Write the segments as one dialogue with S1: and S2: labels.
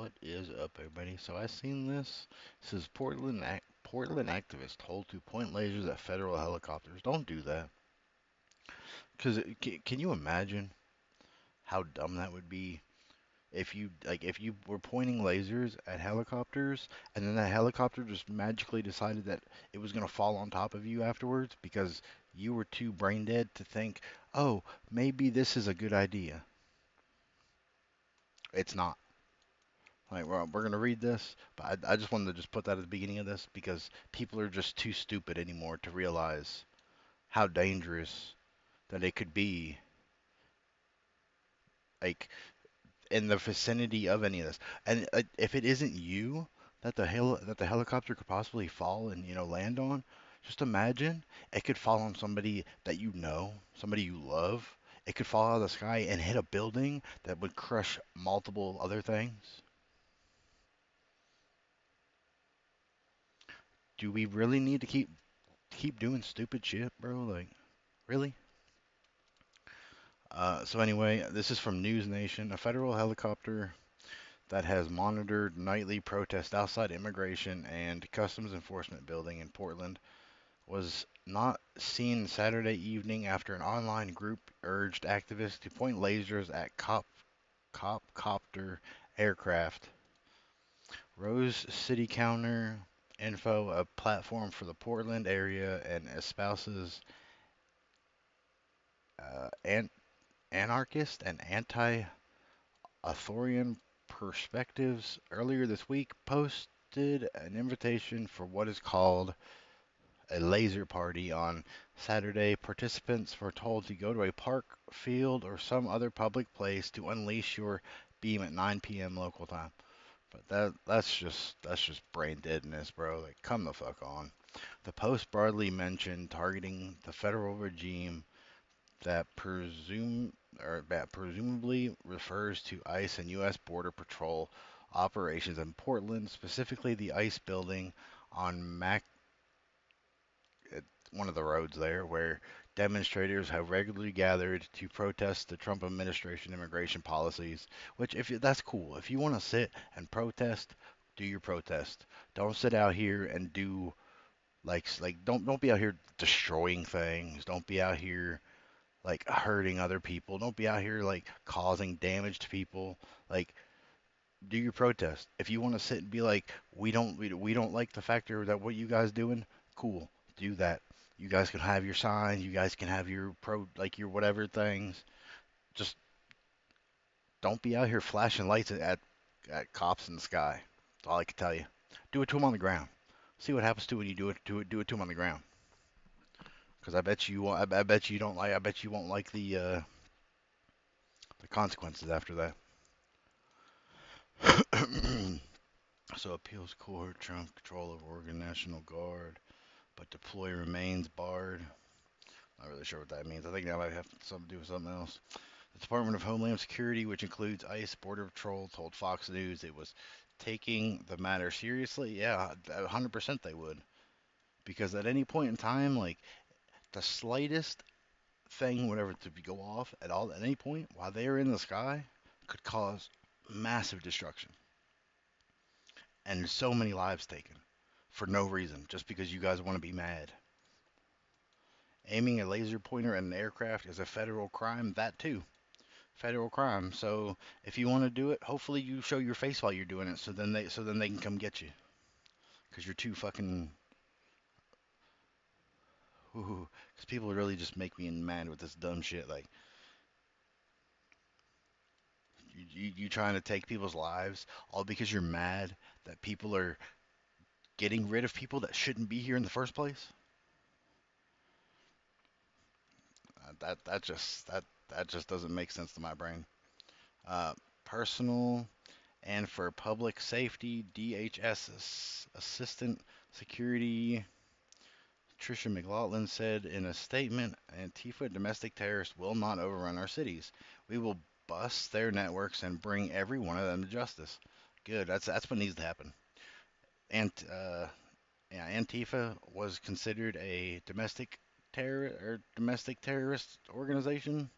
S1: What is up, everybody? So I seen this. This is Portland activists told to point lasers at federal helicopters. Don't do that. Cause can you imagine how dumb that would be if you were pointing lasers at helicopters and then that helicopter just magically decided that it was gonna fall on top of you afterwards because you were too brain dead to think, oh, maybe this is a good idea. It's not. Like we're gonna read this, but I just wanted to just put that at the beginning of this because people are just too stupid anymore to realize how dangerous that it could be, like in the vicinity of any of this. And if it isn't you that the helicopter could possibly fall and land on, just imagine it could fall on somebody that you know, somebody you love. It could fall out of the sky and hit a building that would crush multiple other things. Do we really need to keep doing stupid shit, bro? Like, really? So anyway, this is from News Nation. A federal helicopter that has monitored nightly protests outside immigration and customs enforcement building in Portland was not seen Saturday evening after an online group urged activists to point lasers at copter aircraft. Rose City Counter Info, a platform for the Portland area, and espouses an anarchist and anti-authoritarian perspectives, earlier this week posted an invitation for what is called a laser party on Saturday. Participants were told to go to a park, field, or some other public place to unleash your beam at 9 p.m. local time. But that's just brain deadness, bro. Like, come the fuck on. The post broadly mentioned targeting the federal regime that presumably refers to ICE and U.S. Border Patrol operations in Portland, specifically the ICE building on one of the roads there, where demonstrators have regularly gathered to protest the Trump administration immigration policies. Which, if that's cool, if you want to sit and protest, do your protest. Don't sit out here and do don't be out here destroying things. Don't be out here like hurting other people. Don't be out here like causing damage to people. Like, do your protest. If you want to sit and be like, we don't like the factor that what you guys doing, cool, do that. You guys can have your signs. You guys can have your your whatever things. Just don't be out here flashing lights at cops in the sky. That's all I can tell you. Do it to them on the ground. See what happens to when you do it to them on the ground. Because I bet you won't. I bet you don't like. I bet you won't like the consequences after that. So appeals court, Trump control of Oregon National Guard, but deploy remains barred. Not really sure what that means. I think that might have something to do with something else. The Department of Homeland Security, which includes ICE, Border Patrol, told Fox News it was taking the matter seriously. Yeah, 100% they would. Because at any point in time, like the slightest thing, whatever, to go off at all, at any point while they are in the sky, could cause massive destruction and so many lives taken for no reason, just because you guys want to be mad. Aiming a laser pointer at an aircraft is a federal crime. That too, federal crime. So if you want to do it, hopefully you show your face while you're doing it, so then they can come get you, because you're too fucking. Because people really just make me mad with this dumb shit. Like you trying to take people's lives all because you're mad that people are getting rid of people that shouldn't be here in the first place. That just doesn't make sense to my brain. Uh, Personal and for public safety, DHS Assistant Security Tricia McLaughlin said in a statement, Antifa domestic terrorists will not overrun our cities. We will bust their networks and bring every one of them to justice. Good. That's what needs to happen. And yeah, Antifa was considered a domestic terrorist organization,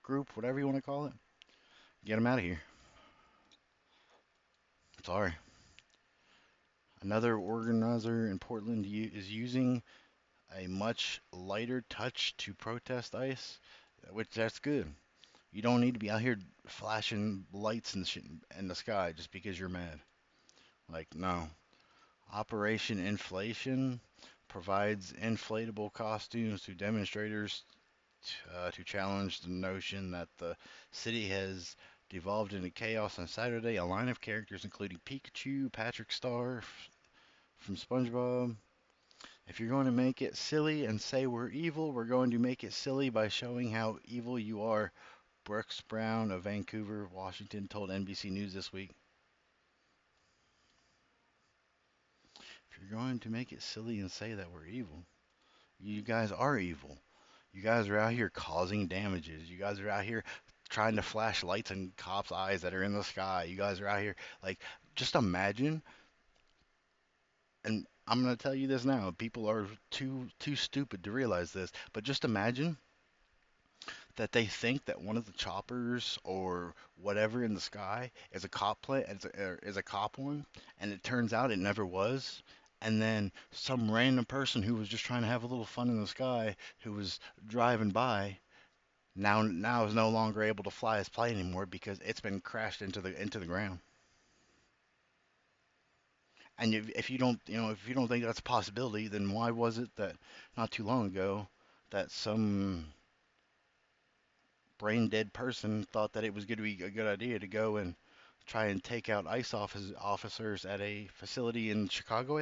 S1: group, whatever you want to call it. Get them out of here. sorry. Another organizer in Portland is using a much lighter touch to protest ICE, which that's good. You don't need to be out here flashing lights and shit in the sky just because you're mad. Like, no. Operation Inflation provides inflatable costumes to demonstrators to challenge the notion that the city has devolved into chaos. On Saturday, a line of characters, including Pikachu, Patrick Star from SpongeBob. If you're going to make it silly and say we're evil, we're going to make it silly by showing how evil you are, Brooks Brown of Vancouver, Washington, told NBC News this week. If you're going to make it silly and say that we're evil, you guys are evil. You guys are out here causing damages. You guys are out here trying to flash lights in cops' eyes that are in the sky. You guys are out here like just imagine, and I'm gonna tell you this now. People are too stupid to realize this, but just imagine that they think that one of the choppers or whatever in the sky is a cop plane, is a cop one, and it turns out it never was. And then some random person who was just trying to have a little fun in the sky, who was driving by, now is no longer able to fly his plane anymore because it's been crashed into the ground. And if you don't, if you don't think that's a possibility, then why was it that not too long ago that some brain dead person thought that it was going to be a good idea to go and try and take out ICE officers at a facility in Chicago,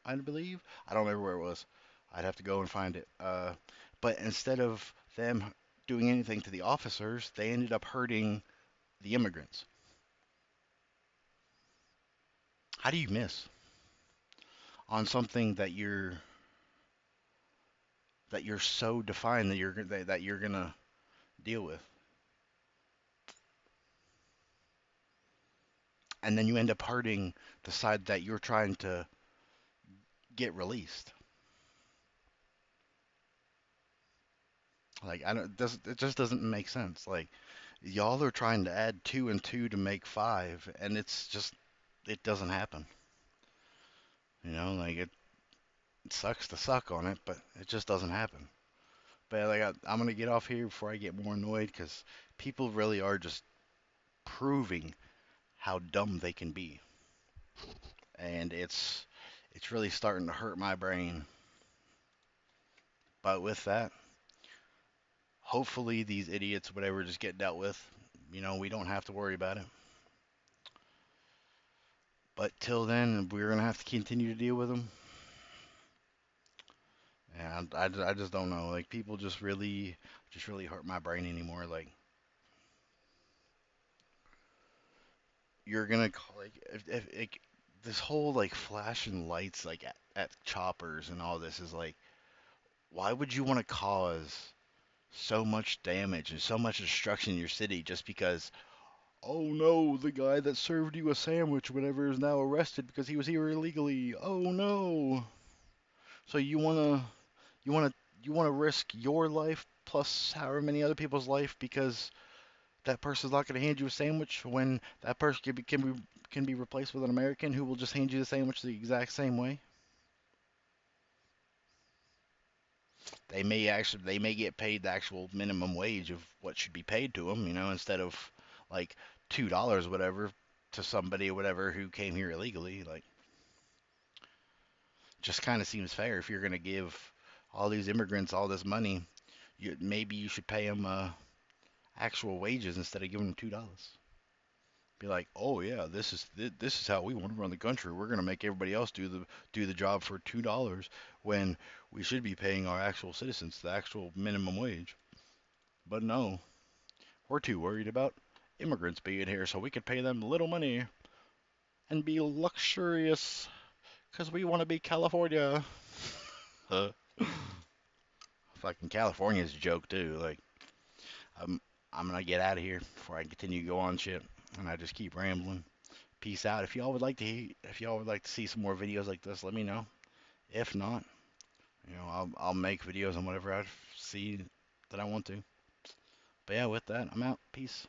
S1: I believe. I don't remember where it was. I'd have to go and find it. But instead of them doing anything to the officers, they ended up hurting the immigrants. How do you miss on something that you're so defined that you're gonna deal with, and then you end up hurting the side that you're trying to get released? Like I don't, it just doesn't make sense. Like y'all are trying to add two and two to make five, and it's just it doesn't happen. Like it sucks to suck on it, but it just doesn't happen. But like I'm gonna get off here before I get more annoyed because people really are just proving how dumb they can be, and it's really starting to hurt my brain. But with that, hopefully these idiots, whatever, just get dealt with. We don't have to worry about it. But till then, we're gonna have to continue to deal with them. And I just don't know. Like people just really hurt my brain anymore. Like you're gonna like if this whole like flashing lights like at choppers and all this is like, why would you want to cause so much damage and so much destruction in your city just because, oh no, the guy that served you a sandwich, whatever, is now arrested because he was here illegally. Oh no. So you wanna risk your life plus however many other people's life because that person's not gonna hand you a sandwich when that person can be replaced with an American who will just hand you the sandwich the exact same way. They may get paid the actual minimum wage of what should be paid to them, instead of like $2 or whatever to somebody or whatever who came here illegally. Like, just kind of seems fair if you're gonna give all these immigrants all this money. Maybe you should pay them actual wages instead of giving them $2. Be like, oh yeah, this is how we want to run the country. We're gonna make everybody else do the job for $2 when we should be paying our actual citizens the actual minimum wage. But no, we're too worried about immigrants being here so we could pay them little money and be luxurious because we want to be California. uh, Fucking California's a joke too. Like I'm I'm gonna get out of here before I continue to go on shit and I just keep rambling. Peace out. If y'all would like to see some more videos like this, let me know. If not, I'll make videos on whatever I see that I want to. But yeah, with that, I'm out. Peace.